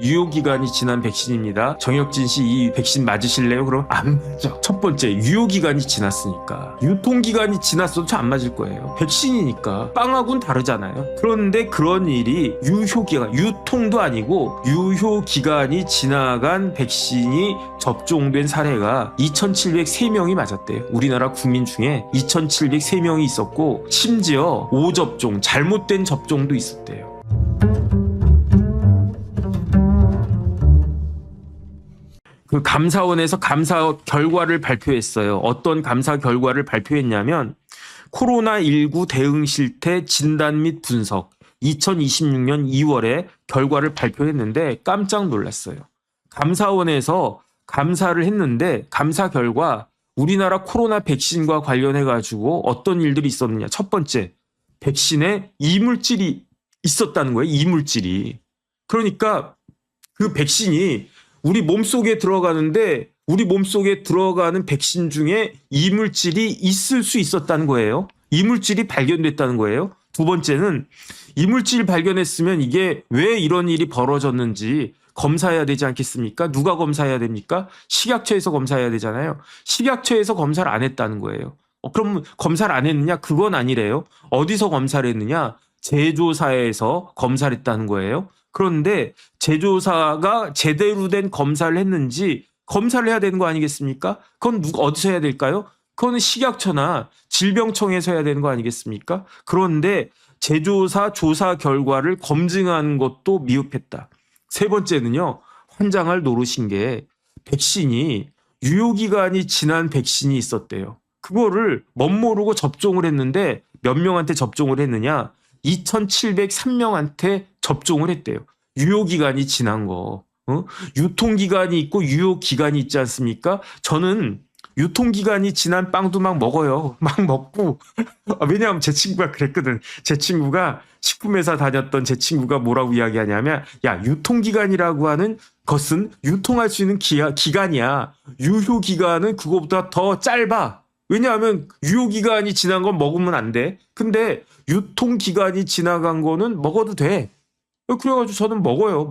유효기간이 지난 백신입니다. 정혁진 씨 이 백신 맞으실래요? 그럼 안 맞죠. 첫 번째, 유효기간이 지났으니까. 유통기간이 지났어도 저 안 맞을 거예요. 백신이니까. 빵하고는 다르잖아요. 그런데 그런 일이 유효기간, 유통도 아니고 유효기간이 지나간 백신이 접종된 사례가 2,703명이 맞았대요. 우리나라 국민 중에 2,703명이 있었고 심지어 오접종, 잘못된 접종도 있었대요. 그 감사원에서 감사 결과를 발표했어요. 어떤 감사 결과를 발표했냐면 코로나19 대응 실태 진단 및 분석 2026년 2월에 결과를 발표했는데 깜짝 놀랐어요. 감사원에서 감사를 했는데 감사 결과 우리나라 코로나 백신과 관련해 가지고 어떤 일들이 있었느냐. 첫 번째, 백신에 이물질이 있었다는 거예요. 이물질이. 그러니까 그 백신이 우리 몸속에 들어가는데 우리 몸속에 들어가는 백신 중에 이물질이 있을 수 있었다는 거예요. 이물질이 발견됐다는 거예요. 두 번째는 이물질 발견했으면 이게 왜 이런 일이 벌어졌는지 검사해야 되지 않겠습니까? 누가 검사해야 됩니까? 식약처에서 검사해야 되잖아요. 식약처에서 검사를 안 했다는 거예요. 그럼 검사를 안 했느냐? 그건 아니래요. 어디서 검사를 했느냐? 제조사에서 검사를 했다는 거예요. 그런데 제조사가 제대로 된 검사를 했는지 검사를 해야 되는 거 아니겠습니까? 그건 어디서 해야 될까요? 그거는 식약처나 질병청에서 해야 되는 거 아니겠습니까? 그런데 제조사 조사 결과를 검증한 것도 미흡했다. 세 번째는요. 환장할 노릇인 게 백신이 유효기간이 지난 백신이 있었대요. 그거를 멋모르고 접종을 했는데 몇 명한테 접종을 했느냐? 2,703명한테 접종을 했대요. 유효기간이 지난 거. 유통기간이 있고 유효기간이 있지 않습니까? 저는 유통기간이 지난 빵도 막 먹어요. 막 먹고. 왜냐하면 제 친구가 그랬거든. 제 친구가 식품회사 다녔던 제 친구가 뭐라고 이야기하냐면 야, 유통기간이라고 하는 것은 유통할 수 있는 기간이야. 유효기간은 그거보다 더 짧아. 왜냐하면 유효기간이 지난 건 먹으면 안 돼. 근데 유통기간이 지나간 거는 먹어도 돼. 그래가지고 저는 먹어요.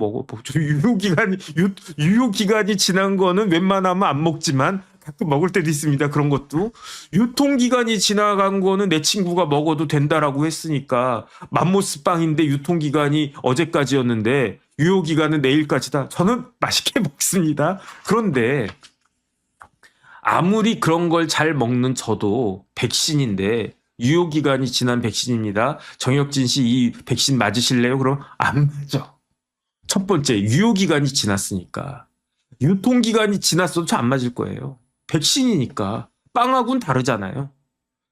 유효기간이 지난 거는 웬만하면 안 먹지만 가끔 먹을 때도 있습니다. 그런 것도. 유통기간이 지나간 거는 내 친구가 먹어도 된다라고 했으니까 맘모스 빵인데 유통기간이 어제까지였는데 유효기간은 내일까지다. 저는 맛있게 먹습니다. 그런데 아무리 그런 걸 잘 먹는 저도 백신인데 유효기간이 지난 백신입니다. 정혁진 씨 이 백신 맞으실래요? 그럼 안 맞죠. 첫 번째, 유효기간이 지났으니까. 유통기간이 지났어도 저 안 맞을 거예요. 백신이니까. 빵하고는 다르잖아요.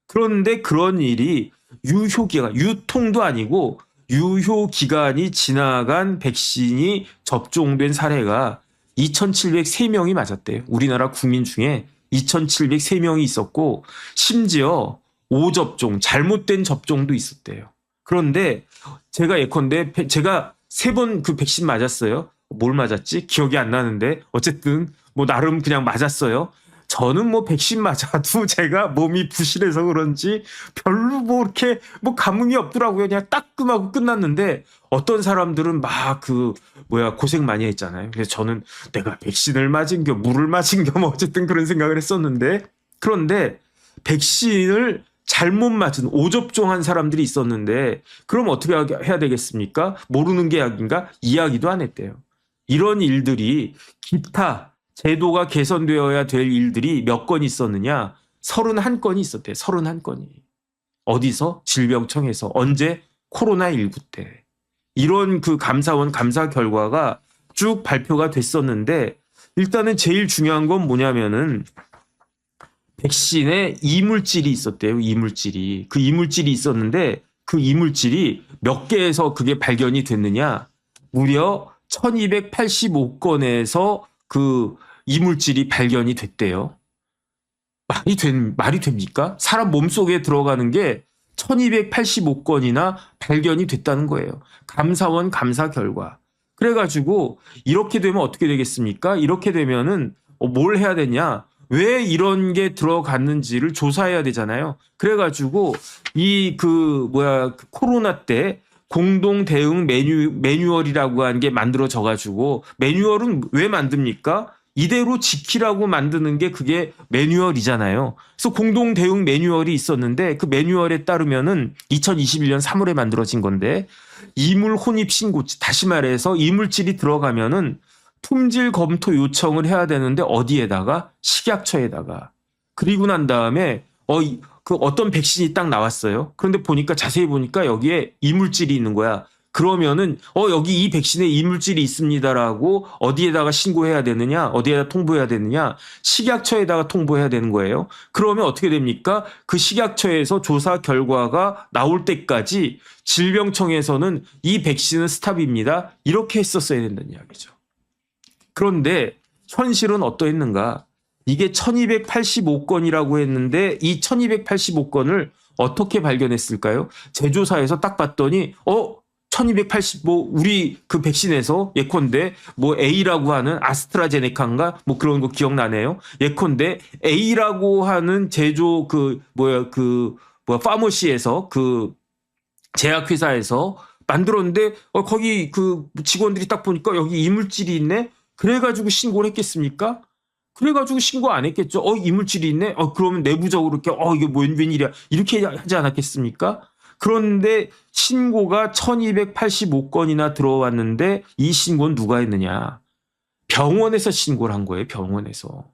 그런데 그런 일이 유효기간, 유통도 아니고 유효기간이 지나간 백신이 접종된 사례가 2,703명이 맞았대요. 우리나라 국민 중에 2,703명이 있었고 심지어 오접종, 잘못된 접종도 있었대요. 그런데 제가 예컨대 제가 3번 그 백신 맞았어요. 뭘 맞았지? 기억이 안 나는데 어쨌든 뭐 나름 그냥 맞았어요. 저는 뭐 백신 맞아도 제가 몸이 부실해서 그런지 별로 뭐 이렇게 뭐 감흥이 없더라고요. 그냥 따끔하고 끝났는데 어떤 사람들은 막 고생 많이 했잖아요. 그래서 저는 내가 백신을 맞은 겨 물을 맞은 겨 뭐 어쨌든 그런 생각을 했었는데 그런데 백신을 잘못 맞은 오접종한 사람들이 있었는데 그럼 어떻게 해야 되겠습니까? 모르는 게 약인가? 이야기도 안 했대요. 이런 일들이 기타 제도가 개선되어야 될 일들이 몇 건 있었느냐? 31건이 있었대요. 31건이. 어디서? 질병청에서. 언제? 코로나19 때. 이런 그 감사원 감사 결과가 쭉 발표가 됐었는데 일단은 제일 중요한 건 뭐냐면은 백신에 이물질이 있었대요. 이물질이. 그 이물질이 있었는데 그 이물질이 몇 개에서 그게 발견이 됐느냐? 무려 1285건에서 그 이물질이 발견이 됐대요. 말이 됩니까? 사람 몸속에 들어가는 게 1285건이나 발견이 됐다는 거예요. 감사원 감사 결과. 그래가지고 이렇게 되면 어떻게 되겠습니까? 이렇게 되면은 뭘 해야 되냐? 왜 이런 게 들어갔는지를 조사해야 되잖아요. 그래가지고 코로나 때 공동 대응 매뉴얼이라고 하는 게 만들어져 가지고 매뉴얼은 왜 만듭니까? 이대로 지키라고 만드는 게 그게 매뉴얼이잖아요. 그래서 공동 대응 매뉴얼이 있었는데 그 매뉴얼에 따르면은 2021년 3월에 만들어진 건데 이물 혼입 신고, 다시 말해서 이물질이 들어가면은 품질 검토 요청을 해야 되는데 어디에다가? 식약처에다가. 그리고 난 다음에 그 어떤 백신이 딱 나왔어요. 그런데 보니까 자세히 보니까 여기에 이물질이 있는 거야. 그러면은 여기 이 백신에 이물질이 있습니다라고 어디에다가 신고해야 되느냐? 어디에다 통보해야 되느냐? 식약처에다가 통보해야 되는 거예요. 그러면 어떻게 됩니까? 그 식약처에서 조사 결과가 나올 때까지 질병청에서는 이 백신은 스탑입니다. 이렇게 했었어야 된다는 이야기죠. 그런데 현실은 어떠했는가? 이게 1285건이라고 했는데 이 1285건을 어떻게 발견했을까요? 제조사에서 딱 봤더니 1285 우리 그 백신에서 예컨대 뭐 A라고 하는 아스트라제네카인가 뭐 그런 거 기억나네요. 예컨대 A라고 하는 제조 파머시에서 그 제약회사에서 만들었는데 거기 그 직원들이 딱 보니까 여기 이물질이 있네. 그래가지고 신고를 했겠습니까? 그래가지고 신고 안 했겠죠. 이물질이 있네. 그러면 내부적으로 이렇게 이게 웬일이야 이렇게 하지 않았겠습니까? 그런데 신고가 1285건이나 들어왔는데 이 신고는 누가 했느냐? 병원에서 신고를 한 거예요. 병원에서.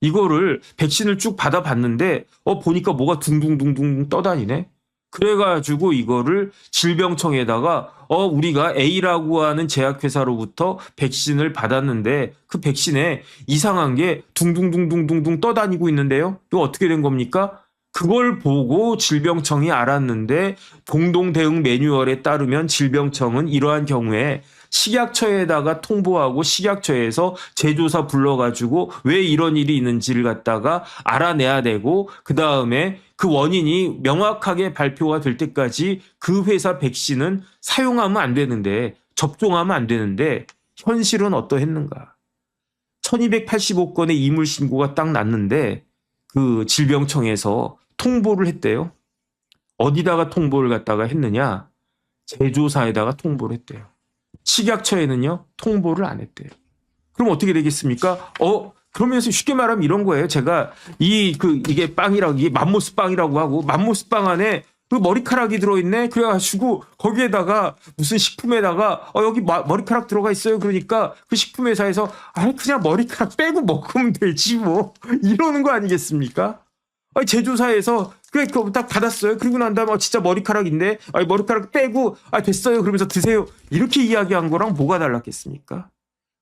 이거를 백신을 쭉 받아봤는데 보니까 뭐가 둥둥둥둥 떠다니네. 그래가지고 이거를 질병청에다가 우리가 A라고 하는 제약회사로부터 백신을 받았는데 그 백신에 이상한 게 둥둥둥둥둥둥 떠다니고 있는데요. 이거 어떻게 된 겁니까? 그걸 보고 질병청이 알았는데 공동 대응 매뉴얼에 따르면 질병청은 이러한 경우에 식약처에다가 통보하고 식약처에서 제조사 불러가지고 왜 이런 일이 있는지를 갖다가 알아내야 되고 그 다음에 그 원인이 명확하게 발표가 될 때까지 그 회사 백신은 사용하면 안 되는데 접종하면 안 되는데 현실은 어떠했는가? 1285건의 이물 신고가 딱 났는데 그 질병청에서 통보를 했대요. 어디다가 통보를 갖다가 했느냐? 제조사에다가 통보를 했대요. 식약처에는요, 통보를 안 했대요. 그럼 어떻게 되겠습니까? 그러면서 쉽게 말하면 이런 거예요. 제가 이게 빵이라고, 이게 맘모스 빵이라고 하고, 맘모스 빵 안에 그 머리카락이 들어있네? 그래가지고 거기에다가 무슨 식품에다가 여기 머리카락 들어가 있어요. 그러니까 그 식품회사에서 그냥 머리카락 빼고 먹으면 되지 뭐. 이러는 거 아니겠습니까? 제조사에서 그래 딱 받았어요. 그리고 난 다음에 진짜 머리카락인데 머리카락 빼고 됐어요. 그러면서 드세요. 이렇게 이야기한 거랑 뭐가 달랐겠습니까?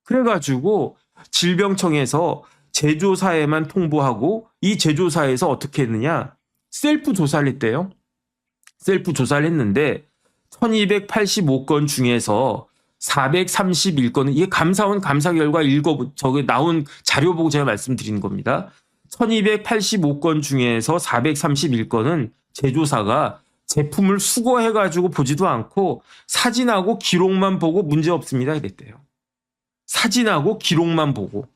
그래가지고 질병청에서 제조사에만 통보하고 이 제조사에서 어떻게 했느냐? 셀프 조사를 했대요. 셀프 조사를 했는데 1285건 중에서 431건은 이게 감사원 감사 결과 저기 나온 자료 보고 제가 말씀드리는 겁니다. 1285건 중에서 431건은 제조사가 제품을 수거해가지고 보지도 않고 사진하고 기록만 보고 문제 없습니다 이랬대요. 사진하고 기록만 보고.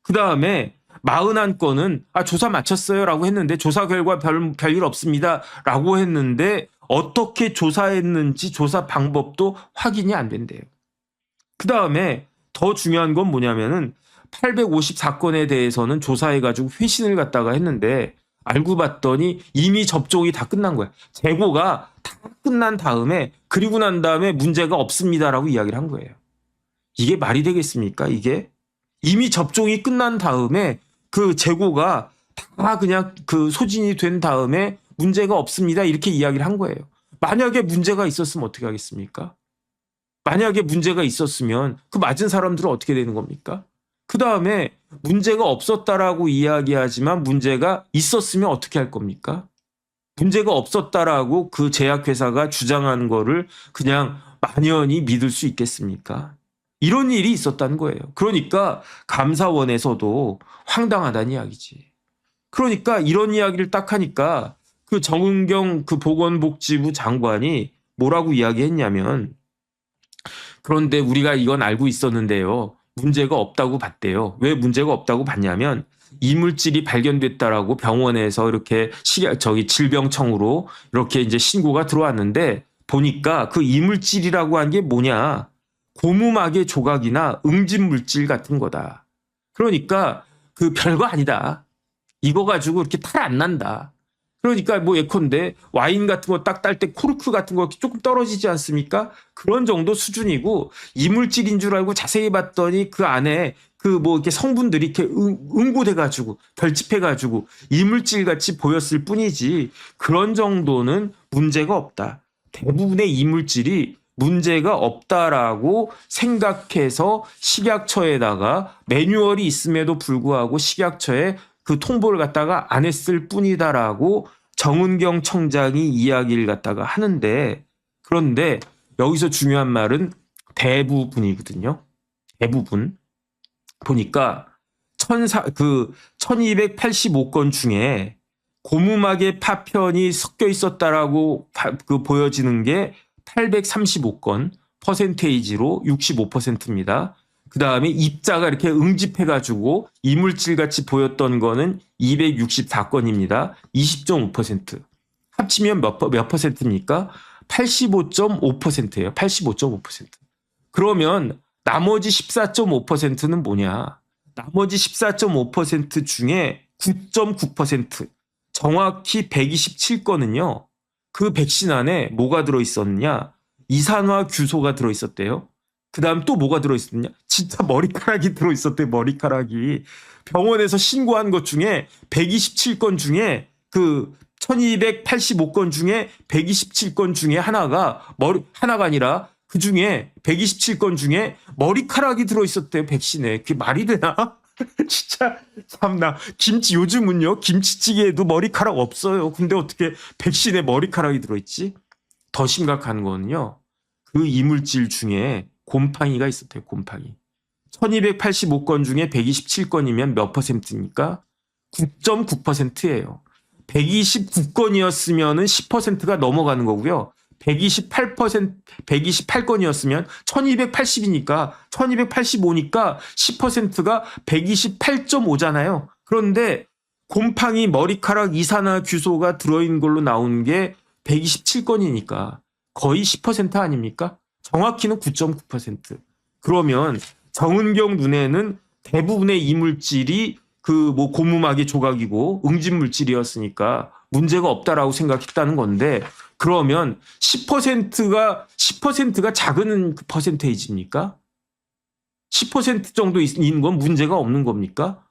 그 다음에 41건은 조사 마쳤어요 라고 했는데 조사 결과 별일 없습니다 라고 했는데 어떻게 조사했는지 조사 방법도 확인이 안 된대요. 그 다음에 더 중요한 건 뭐냐면은 854건에 대해서는 조사해가지고 회신을 갖다가 했는데 알고 봤더니 이미 접종이 다 끝난 거야. 재고가 다 끝난 다음에 그리고 난 다음에 문제가 없습니다라고 이야기를 한 거예요. 이게 말이 되겠습니까? 이게 이미 접종이 끝난 다음에 그 재고가 다 그냥 그 소진이 된 다음에 문제가 없습니다 이렇게 이야기를 한 거예요. 만약에 문제가 있었으면 어떻게 하겠습니까? 만약에 문제가 있었으면 그 맞은 사람들은 어떻게 되는 겁니까? 그 다음에 문제가 없었다라고 이야기하지만 문제가 있었으면 어떻게 할 겁니까? 문제가 없었다라고 그 제약회사가 주장하는 거를 그냥 만연히 믿을 수 있겠습니까? 이런 일이 있었다는 거예요. 그러니까 감사원에서도 황당하다는 이야기지. 그러니까 이런 이야기를 딱 하니까 그 정은경 그 보건복지부 장관이 뭐라고 이야기했냐면 그런데 우리가 이건 알고 있었는데요. 문제가 없다고 봤대요. 왜 문제가 없다고 봤냐면 이물질이 발견됐다라고 병원에서 이렇게 질병청으로 이렇게 이제 신고가 들어왔는데 보니까 그 이물질이라고 한 게 뭐냐? 고무막의 조각이나 응집 물질 같은 거다. 그러니까 그 별거 아니다. 이거 가지고 이렇게 탈 안 난다. 그러니까 뭐 예컨대 와인 같은 거 딱 딸 때 코르크 같은 거 조금 떨어지지 않습니까? 그런 정도 수준이고 이물질인 줄 알고 자세히 봤더니 그 안에 그 뭐 이렇게 성분들이 이렇게 응고돼 가지고 결집해 가지고 이물질 같이 보였을 뿐이지 그런 정도는 문제가 없다. 대부분의 이물질이 문제가 없다라고 생각해서 식약처에다가 매뉴얼이 있음에도 불구하고 식약처에 그 통보를 갖다가 안 했을 뿐이다라고 정은경 청장이 이야기를 갖다가 하는데 그런데 여기서 중요한 말은 대부분이거든요. 대부분. 보니까 1285건 중에 고무막의 파편이 섞여 있었다라고 보여지는 게 835건, 퍼센테이지로 65%입니다. 그 다음에 입자가 이렇게 응집해가지고 이물질 같이 보였던 거는 264건입니다. 20.5%. 합치면 몇 퍼센트입니까? 85.5%예요. 85.5%. 그러면 나머지 14.5%는 뭐냐? 나머지 14.5% 중에 9.9%, 정확히 127건은요. 그 백신 안에 뭐가 들어있었느냐? 이산화규소가 들어있었대요. 그 다음 또 뭐가 들어있었냐? 진짜 머리카락이 들어있었대, 머리카락이. 병원에서 신고한 것 중에 127건 중에 그 1285건 중에 127건 중에 하나가 아니라 그 중에 127건 중에 머리카락이 들어있었대요, 백신에. 그게 말이 되나? 진짜 참나. 요즘은요 김치찌개에도 머리카락 없어요. 근데 어떻게 백신에 머리카락이 들어있지? 더 심각한 거는요. 그 이물질 중에 곰팡이가 있었대요. 곰팡이. 1285건 중에 127건이면 몇 퍼센트입니까? 9.9%예요. 129건이었으면 10%가 넘어가는 거고요. 128건이었으면 1280이니까 1285니까 10%가 128.5잖아요. 그런데 곰팡이, 머리카락, 이산화규소가 들어있는 걸로 나온 게 127건이니까 거의 10% 아닙니까? 정확히는 9.9%. 그러면 정은경 눈에는 대부분의 이물질이 그 뭐 고무막의 조각이고 응집 물질이었으니까 문제가 없다라고 생각했다는 건데 그러면 10%가 작은 퍼센테이지입니까? 10% 정도 있는 건 문제가 없는 겁니까?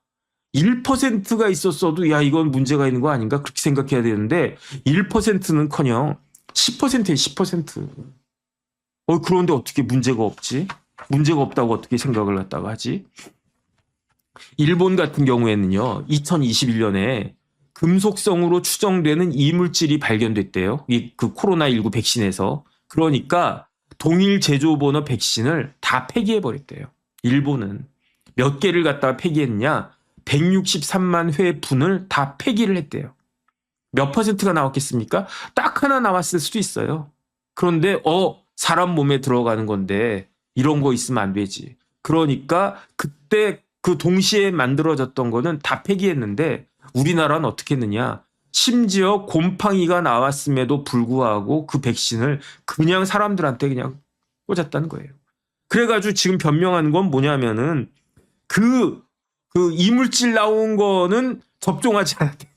1%가 있었어도 야 이건 문제가 있는 거 아닌가 그렇게 생각해야 되는데 1%는커녕 10%예요. 10%. 그런데 어떻게 문제가 없지? 문제가 없다고 어떻게 생각을 갖다가 하지? 일본 같은 경우에는요. 2021년에 금속성으로 추정되는 이물질이 발견됐대요. 그 코로나19 백신에서. 그러니까 동일 제조번호 백신을 다 폐기해버렸대요. 일본은. 몇 개를 갖다가 폐기했냐? 163만 회 분을 다 폐기를 했대요. 몇 퍼센트가 나왔겠습니까? 딱 하나 나왔을 수도 있어요. 그런데 사람 몸에 들어가는 건데 이런 거 있으면 안 되지. 그러니까 그때 그 동시에 만들어졌던 거는 다 폐기했는데 우리나라는 어떻게 했느냐. 심지어 곰팡이가 나왔음에도 불구하고 그 백신을 그냥 사람들한테 그냥 꽂았다는 거예요. 그래가지고 지금 변명하는 건 뭐냐면은 그 이물질 나온 거는 접종하지 않았대.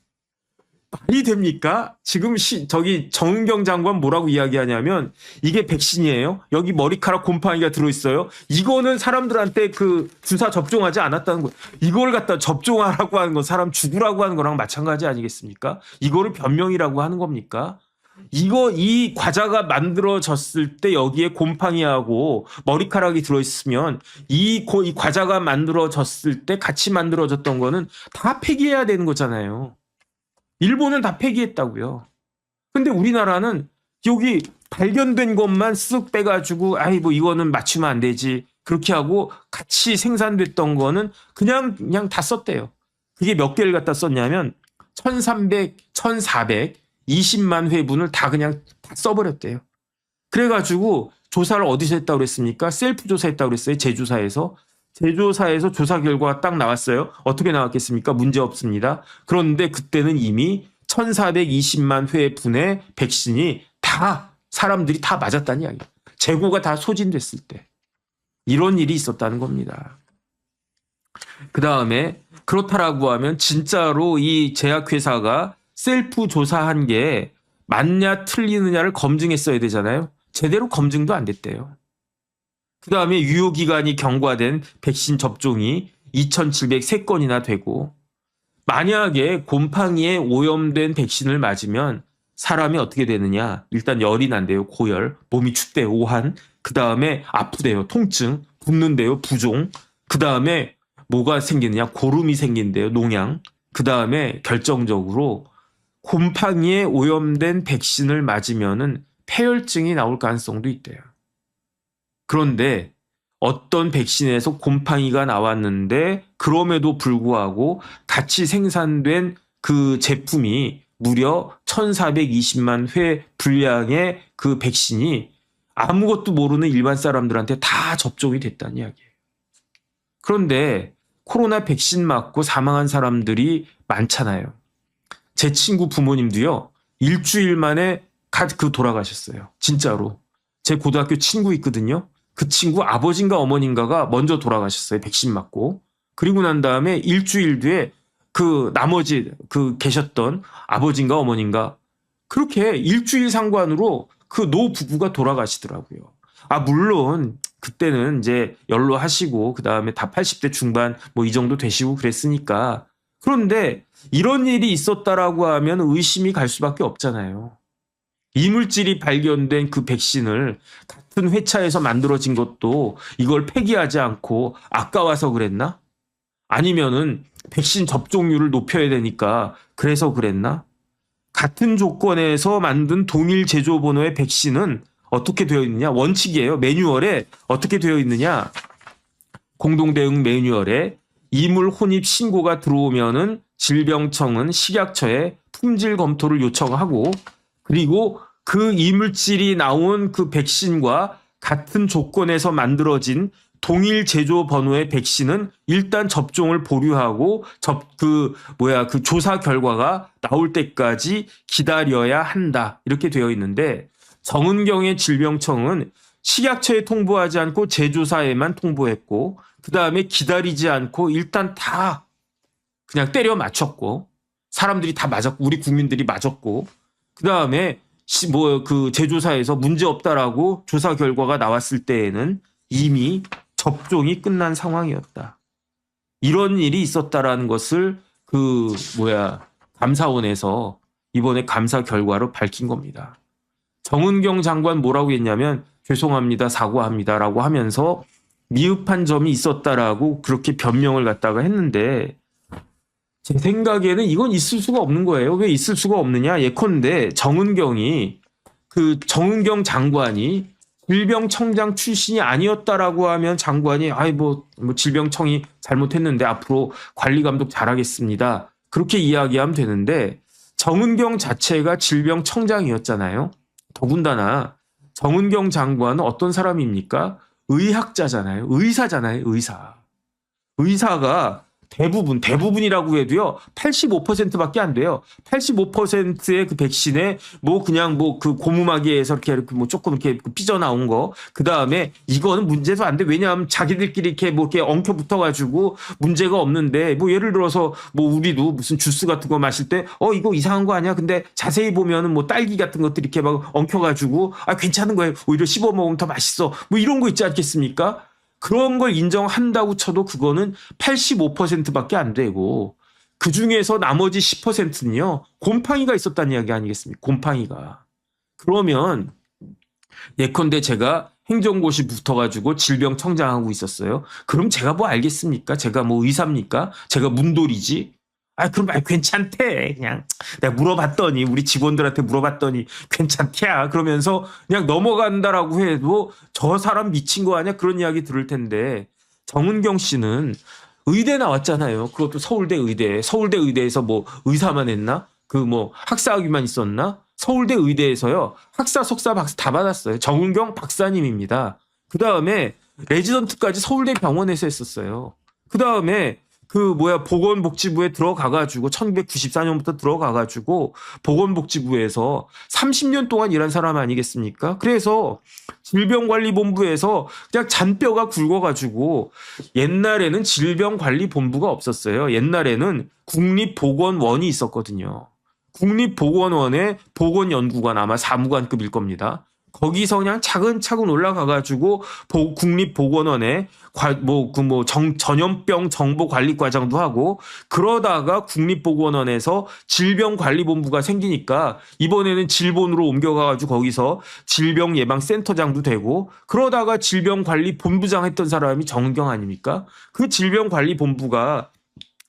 말이 됩니까? 지금 저기 정은경 장관 뭐라고 이야기하냐면 이게 백신이에요. 여기 머리카락 곰팡이가 들어있어요. 이거는 사람들한테 그 주사 접종하지 않았다는 거예요. 이걸 갖다 접종하라고 하는 건 사람 죽으라고 하는 거랑 마찬가지 아니겠습니까? 이거를 변명이라고 하는 겁니까? 이 과자가 만들어졌을 때 여기에 곰팡이하고 머리카락이 들어있으면 이 과자가 만들어졌을 때 같이 만들어졌던 거는 다 폐기해야 되는 거잖아요. 일본은 다 폐기했다고요. 근데 우리나라는 여기 발견된 것만 쓱 빼가지고 뭐 이거는 맞추면 안 되지. 그렇게 하고 같이 생산됐던 거는 그냥 다 썼대요. 그게 몇 개를 갖다 썼냐면 1420만 회분을 다 그냥 다 써버렸대요. 그래가지고 조사를 어디서 했다고 그랬습니까? 셀프 조사했다고 그랬어요. 제조사에서. 제조사에서 조사 결과가 딱 나왔어요. 어떻게 나왔겠습니까? 문제 없습니다. 그런데 그때는 이미 1420만 회분의 백신이 다 사람들이 다 맞았다는 이야기예요. 재고가 다 소진됐을 때. 이런 일이 있었다는 겁니다. 그 다음에 그렇다라고 하면 진짜로 이 제약회사가 셀프 조사한 게 맞냐 틀리느냐를 검증했어야 되잖아요. 제대로 검증도 안 됐대요. 그 다음에 유효기간이 경과된 백신 접종이 2,703건이나 되고, 만약에 곰팡이에 오염된 백신을 맞으면 사람이 어떻게 되느냐. 일단 열이 난대요. 고열. 몸이 춥대요. 오한. 그 다음에 아프대요. 통증. 붓는데요. 부종. 그 다음에 뭐가 생기느냐. 고름이 생긴대요. 농양. 그 다음에 결정적으로 곰팡이에 오염된 백신을 맞으면은 폐혈증이 나올 가능성도 있대요. 그런데 어떤 백신에서 곰팡이가 나왔는데 그럼에도 불구하고 같이 생산된 그 제품이 무려 1420만 회 분량의 그 백신이 아무것도 모르는 일반 사람들한테 다 접종이 됐다는 이야기예요. 그런데 코로나 백신 맞고 사망한 사람들이 많잖아요. 제 친구 부모님도요, 일주일 만에 돌아가셨어요. 진짜로. 제 고등학교 친구 있거든요. 그 친구 아버지인가 어머니인가가 먼저 돌아가셨어요. 백신 맞고. 그리고 난 다음에 일주일 뒤에 그 나머지 계셨던 아버지인가 어머니인가 그렇게 일주일 상관으로 그 노 부부가 돌아가시더라고요. 물론 그때는 이제 연로하시고 그 다음에 다 80대 중반 뭐 이 정도 되시고 그랬으니까. 그런데 이런 일이 있었다라고 하면 의심이 갈 수밖에 없잖아요. 이물질이 발견된 그 백신을 같은 회차에서 만들어진 것도 이걸 폐기하지 않고 아까워서 그랬나? 아니면은 백신 접종률을 높여야 되니까 그래서 그랬나? 같은 조건에서 만든 동일 제조 번호의 백신은 어떻게 되어 있느냐? 원칙이에요. 매뉴얼에 어떻게 되어 있느냐? 공동대응 매뉴얼에 이물 혼입 신고가 들어오면은 질병청은 식약처에 품질 검토를 요청하고, 그리고 그 이물질이 나온 그 백신과 같은 조건에서 만들어진 동일 제조 번호의 백신은 일단 접종을 보류하고 그 조사 결과가 나올 때까지 기다려야 한다. 이렇게 되어 있는데, 정은경의 질병청은 식약처에 통보하지 않고 제조사에만 통보했고, 그 다음에 기다리지 않고 일단 다 그냥 때려 맞췄고, 사람들이 다 맞았고, 우리 국민들이 맞았고, 그 다음에 그 제조사에서 문제 없다라고 조사 결과가 나왔을 때에는 이미 접종이 끝난 상황이었다. 이런 일이 있었다라는 것을 감사원에서 이번에 감사 결과로 밝힌 겁니다. 정은경 장관 뭐라고 했냐면 죄송합니다, 사과합니다라고 하면서 미흡한 점이 있었다라고 그렇게 변명을 갖다가 했는데, 제 생각에는 이건 있을 수가 없는 거예요. 왜 있을 수가 없느냐? 예컨대 정은경 장관이 질병청장 출신이 아니었다라고 하면 장관이 질병청이 잘못했는데 앞으로 관리 감독 잘하겠습니다. 그렇게 이야기하면 되는데, 정은경 자체가 질병청장이었잖아요. 더군다나 정은경 장관은 어떤 사람입니까? 의학자잖아요. 의사잖아요. 의사가 대부분이라고 해도요, 85%밖에 안 돼요. 85%의 그 백신에 그 고무마개에서 이렇게 조금 이렇게 삐져나온 거. 그 다음에 이거는 문제도 안 돼. 왜냐하면 자기들끼리 이렇게 엉켜 붙어가지고 문제가 없는데, 예를 들어서 우리도 무슨 주스 같은 거 마실 때, 이거 이상한 거 아니야? 근데 자세히 보면은 딸기 같은 것들 이렇게 막 엉켜가지고, 괜찮은 거예요. 오히려 씹어 먹으면 더 맛있어. 이런 거 있지 않겠습니까? 그런 걸 인정한다고 쳐도 그거는 85%밖에 안 되고, 그 중에서 나머지 10%는요, 곰팡이가 있었다는 이야기 아니겠습니까? 곰팡이가. 그러면 예컨대 제가 행정고시 붙어가지고 질병청장하고 있었어요. 그럼 제가 알겠습니까? 제가 의사입니까? 제가 문돌이지? 그럼 괜찮대. 그냥 내가 물어봤더니, 우리 직원들한테 물어봤더니 괜찮대야. 그러면서 그냥 넘어간다라고 해도 저 사람 미친 거 아니야? 그런 이야기 들을 텐데, 정은경 씨는 의대 나왔잖아요. 그것도 서울대 의대. 서울대 의대에서 의사만 했나? 학사학위만 있었나? 서울대 의대에서요, 학사, 석사, 박사 다 받았어요. 정은경 박사님입니다. 그 다음에 레지던트까지 서울대 병원에서 했었어요. 그 다음에 보건복지부에 들어가가지고 1994년부터 들어가가지고 보건복지부에서 30년 동안 일한 사람 아니겠습니까? 그래서 질병관리본부에서 그냥 잔뼈가 굵어가지고 옛날에는 질병관리본부가 없었어요. 옛날에는 국립보건원이 있었거든요. 국립보건원의 보건연구관 아마 사무관급일 겁니다. 거기서 그냥 차근차근 올라가가지고 국립보건원에 전염병 정보관리과장도 하고 그러다가 국립보건원에서 질병관리본부가 생기니까 이번에는 질본으로 옮겨가가지고 거기서 질병예방센터장도 되고 그러다가 질병관리본부장 했던 사람이 정은경 아닙니까? 그 질병관리본부가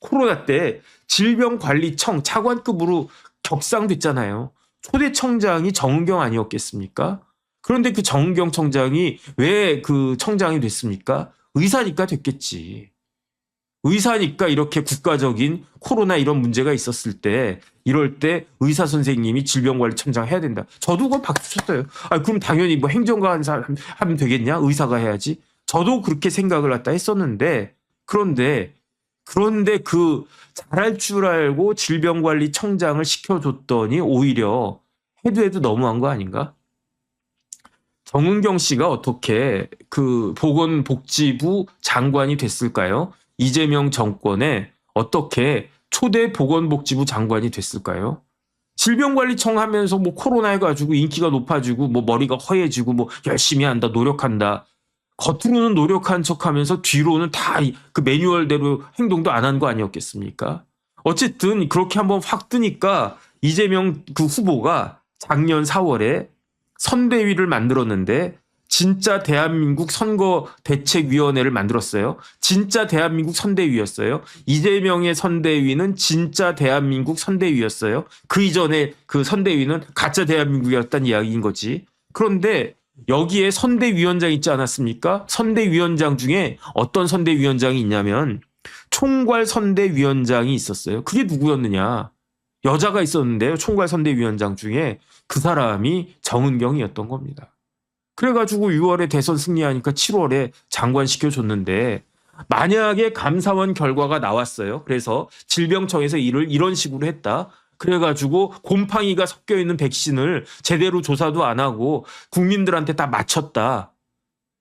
코로나 때 질병관리청 차관급으로 격상됐잖아요. 초대 청장이 정은경 아니었겠습니까? 그런데 그 정은경 청장이 왜 그 청장이 됐습니까? 의사니까 됐겠지. 의사니까 이렇게 국가적인 코로나 이런 문제가 있었을 때 이럴 때 의사 선생님이 질병관리청장 해야 된다. 저도 그걸 박수 쳤어요. 그럼 당연히 뭐 행정가 하는 사람 하면 되겠냐? 의사가 해야지. 저도 그렇게 생각을 갖다 했었는데 그런데 그 잘할 줄 알고 질병관리청장을 시켜줬더니 오히려 해도 너무한 거 아닌가? 정은경 씨가 어떻게 그 보건복지부 장관이 됐을까요? 이재명 정권에 어떻게 초대 보건복지부 장관이 됐을까요? 질병관리청 하면서 뭐 코로나 해가지고 인기가 높아지고 뭐 머리가 허해지고 뭐 열심히 한다, 노력한다. 겉으로는 노력한 척하면서 뒤로는 다 그 매뉴얼대로 행동도 안 한 거 아니었겠습니까? 어쨌든 그렇게 한번 확 뜨니까 이재명 그 후보가 작년 4월에 선대위를 만들었는데 진짜 대한민국 선거대책위원회를 만들었어요. 진짜 대한민국 선대위였어요. 이재명의 선대위는 진짜 대한민국 선대위였어요. 그 이전에 그 선대위는 가짜 대한민국이었다는 이야기인 거지. 그런데 여기에 선대위원장 있지 않았습니까? 선대위원장 중에 어떤 선대위원장이 있냐면 총괄선대위원장이 있었어요. 그게 누구였느냐? 여자가 있었는데요. 총괄선대위원장 중에 그 사람이 정은경이었던 겁니다. 그래가지고 6월에 대선 승리하니까 7월에 장관 시켜줬는데 만약에 감사원 결과가 나왔어요. 그래서 질병청에서 일을 이런 식으로 했다. 그래가지고 곰팡이가 섞여 있는 백신을 제대로 조사도 안 하고 국민들한테 다 맞췄다.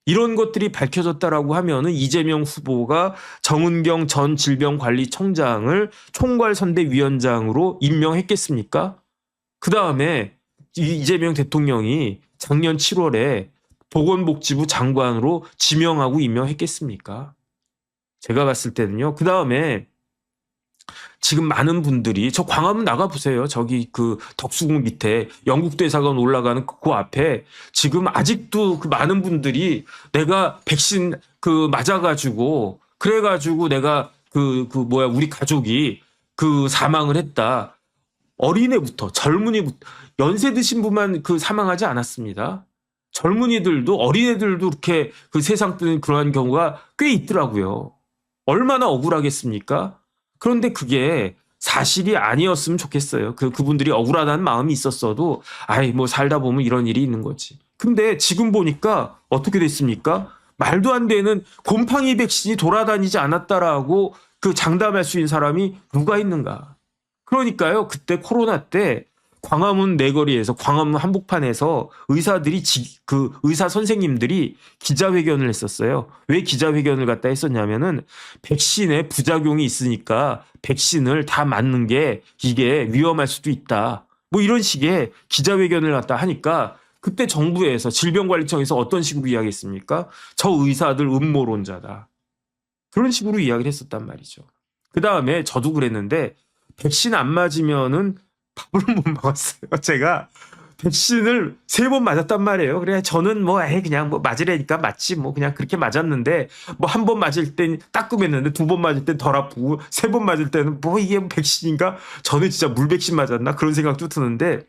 이런 것들이 밝혀졌다라고 하면은 이재명 후보가 정은경 전 질병관리청장을 총괄선대위원장으로 임명했겠습니까? 그 다음에 이재명 대통령이 작년 7월에 보건복지부 장관으로 지명하고 임명했겠습니까? 제가 봤을 때는요. 그 다음에 지금 많은 분들이 저 광화문 나가보세요. 저기 그 덕수궁 밑에 영국대사관 올라가는 그 앞에 지금 아직도 그 많은 분들이 내가 백신 그 맞아가지고 그래가지고 내가 우리 가족이 그 사망을 했다. 어린애부터 젊은이부터 연세 드신 분만 그 사망하지 않았습니다. 젊은이들도 어린애들도 이렇게 그 세상 뜨는 그러한 경우가 꽤 있더라고요. 얼마나 억울하겠습니까? 그런데 그게 사실이 아니었으면 좋겠어요. 그분들이 억울하다는 마음이 있었어도 뭐 살다 보면 이런 일이 있는 거지. 근데 지금 보니까 어떻게 됐습니까? 말도 안 되는 곰팡이 백신이 돌아다니지 않았다라고 그 장담할 수 있는 사람이 누가 있는가? 그러니까요. 그때 코로나 때 광화문 내거리에서 광화문 한복판에서 의사들이 그 의사 선생님들이 기자회견을 했었어요. 왜 기자회견을 갖다 했었냐면은 백신에 부작용이 있으니까 백신을 다 맞는 게 이게 위험할 수도 있다. 뭐 이런 식의 기자회견을 갖다 하니까 그때 정부에서 질병관리청에서 어떤 식으로 이야기했습니까? 저 의사들 음모론자다. 그런 식으로 이야기를 했었단 말이죠. 그 다음에 저도 그랬는데 백신 안 맞으면은 밥을 못 먹었어요. 제가 백신을 3번 맞았단 말이에요. 그래 저는 그냥 맞으려니까 맞지 그냥 그렇게 맞았는데 1번 맞을 땐 따끔했는데 2번 맞을 땐 덜 아프고 3번 맞을 때는 이게 백신인가? 저는 진짜 물백신 맞았나? 그런 생각도 드는데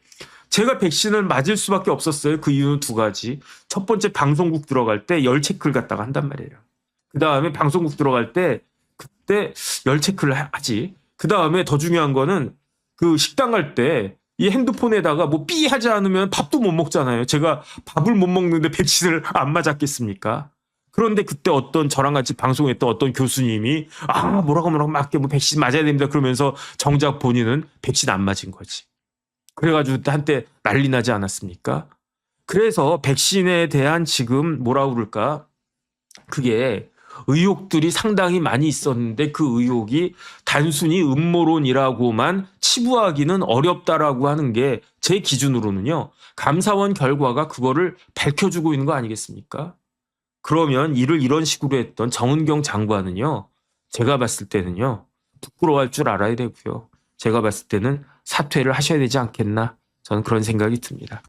제가 백신을 맞을 수밖에 없었어요. 그 이유는 2가지. 첫 번째 방송국 들어갈 때 열 체크를 갖다가 한단 말이에요. 그 다음에 방송국 들어갈 때 그때 열 체크를 하지. 그 다음에 더 중요한 거는 그 식당 갈 때 이 핸드폰에다가 삐 하지 않으면 밥도 못 먹잖아요. 제가 밥을 못 먹는데 백신을 안 맞았겠습니까? 그런데 그때 어떤 저랑 같이 방송했던 어떤 교수님이 뭐라고 막 뭐 백신 맞아야 됩니다 그러면서 정작 본인은 백신 안 맞은 거지. 그래가지고 한때 난리 나지 않았습니까? 그래서 백신에 대한 지금 뭐라 그럴까? 그게 의혹들이 상당히 많이 있었는데 그 의혹이 단순히 음모론이라고만 치부하기는 어렵다라고 하는 게 제 기준으로는요. 감사원 결과가 그거를 밝혀주고 있는 거 아니겠습니까? 그러면 일을 이런 식으로 했던 정은경 장관은요. 제가 봤을 때는요. 부끄러워할 줄 알아야 되고요. 제가 봤을 때는 사퇴를 하셔야 되지 않겠나 저는 그런 생각이 듭니다.